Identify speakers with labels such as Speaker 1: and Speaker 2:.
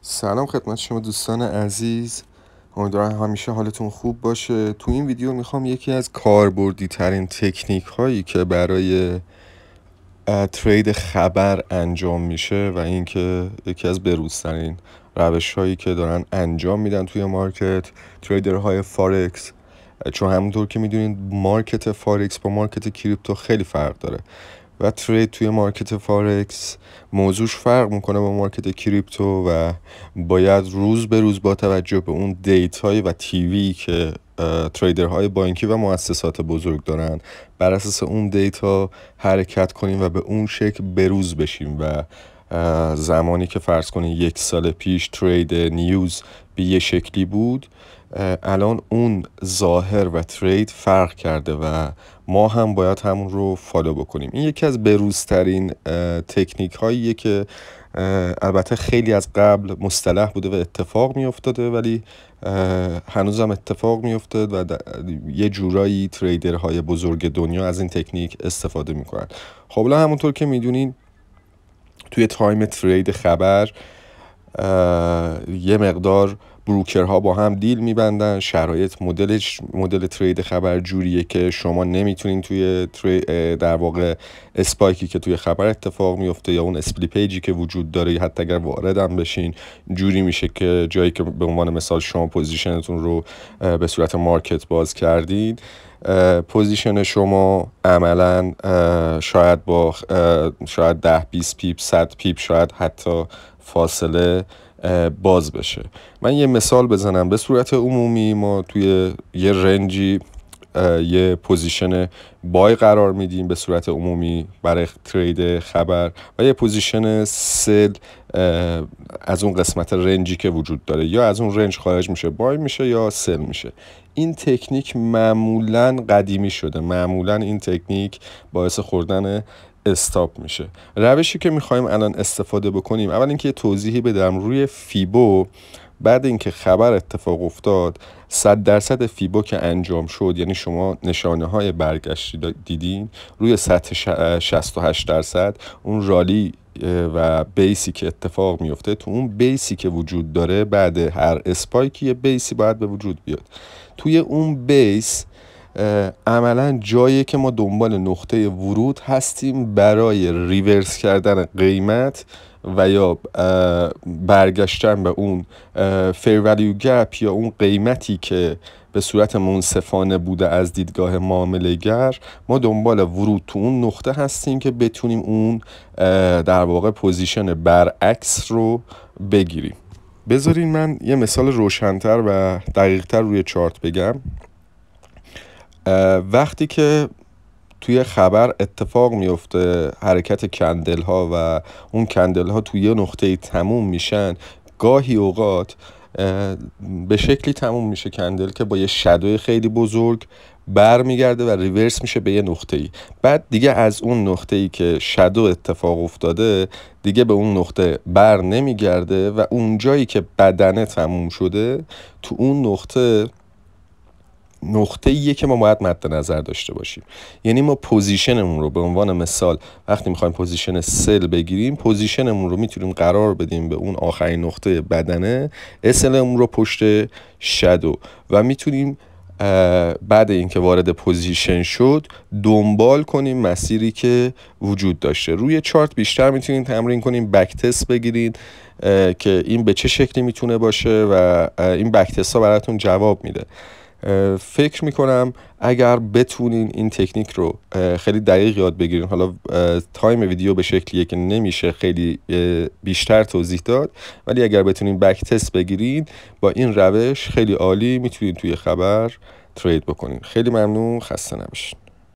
Speaker 1: سلام خدمت شما دوستان عزیز. امیدوارم همیشه حالتون خوب باشه. تو این ویدیو میخوام یکی از کاربردی ترین تکنیک هایی که برای ترید خبر انجام میشه و اینکه یکی از بروزترین روش هایی که دارن انجام میدن توی مارکت تریدرهای فارکس، چون همونطور که میدونید مارکت فارکس با مارکت کریپتو خیلی فرق داره و ترید توی مارکت فارکس موضوعش فرق میکنه با مارکت کریپتو و باید روز به روز با توجه به اون دیتایی و تیوی که تریدرهای بانکی و مؤسسات بزرگ دارن بر اساس اون دیتا حرکت کنیم و به اون شکل بروز بشیم. و زمانی که فرض کنیم 1 سال پیش ترید نیوز به یه شکلی بود، الان اون ظاهر و ترید فرق کرده و ما هم باید همون رو فالو بکنیم. این یکی از بروزترین تکنیک هاییه که البته خیلی از قبل مصطلح بوده و اتفاق می افتاده، ولی هنوز هم اتفاق می افتاد و یه جورایی تریدرهای بزرگ دنیا از این تکنیک استفاده می کنن. خب الان همونطور که میدونین توی تایم ترید خبر یه مقدار بروکرها با هم دیل میبندن. شرایط مدل ترید خبر جوریه که شما نمیتونین توی در واقع اسپایکی که توی خبر اتفاق میفته یا اون اسپلی پیجی که وجود داره، حتی اگر واردم بشین جوری میشه که جایی که به عنوان مثال شما پوزیشنتون رو به صورت مارکت باز کردید، پوزیشن شما عملا شاید 10-20 پیپ 100 پیپ شاید حتی فاصله باز بشه. من یه مثال بزنم. به صورت عمومی ما توی یه رنجی یه پوزیشن بای قرار میدیم به صورت عمومی برای ترید خبر و یه پوزیشن سل از اون قسمت رنجی که وجود داره یا از اون رنج خارج میشه، بای میشه یا سل میشه. این تکنیک معمولاً قدیمی شده، معمولاً این تکنیک باعث خوردن استاپ میشه. روشی که میخوایم الان استفاده بکنیم، اول اینکه توضیحی بدم روی فیبو. بعد اینکه خبر اتفاق افتاد 100% فیبو که انجام شد، یعنی شما نشانه های برگشتی دیدین روی سطح 68%، اون رالی و بیسی که اتفاق میفته تو اون بیسی که وجود داره بعد هر اسپایکی یه بیسی باید به وجود بیاد. توی اون بیس عملا جایی که ما دنبال نقطه ورود هستیم برای ریورس کردن قیمت و یا برگشتن به اون فیر ولیو گپ یا اون قیمتی که به صورت منصفانه بوده از دیدگاه معامله گر. ما دنبال ورود تو اون نقطه هستیم که بتونیم اون در واقع پوزیشن برعکس رو بگیریم. بذارین من یه مثال روشن‌تر و دقیق‌تر روی چارت بگم. وقتی که توی خبر اتفاق میفته حرکت کندل ها و اون کندل ها توی یه نقطه تموم میشن، گاهی اوقات به شکلی تموم میشه کندل که با یه شادوی خیلی بزرگ برمیگرده و ریورس میشه به یه نقطه‌ای. بعد دیگه از اون نقطه‌ای که شادو اتفاق افتاده دیگه به اون نقطه بر نمیگرده و اون جایی که بدنه تموم شده تو اون نقطه‌ایه که ما باید مد نظر داشته باشیم. یعنی ما پوزیشنمون رو به عنوان مثال وقتی میخوایم پوزیشن سل بگیریم، پوزیشنمون رو میتونیم قرار بدیم به اون آخرین نقطه بدنه، اسلمون رو پشت شادو و میتونیم بعد اینکه وارد پوزیشن شد دنبال کنیم مسیری که وجود داشته. روی چارت بیشتر میتونین تمرین کنیم، بک تست بگیرید که این به چه شکلی میتونه باشه و این بک تست ها براتون جواب میده. فکر میکنم اگر بتونین این تکنیک رو خیلی دقیق یاد بگیرین، حالا تایم ویدیو به شکلیه که نمیشه خیلی بیشتر توضیح داد، ولی اگر بتونین بک تست بگیرین با این روش خیلی عالی میتونین توی خبر ترید بکنین. خیلی ممنون، خسته نباشین.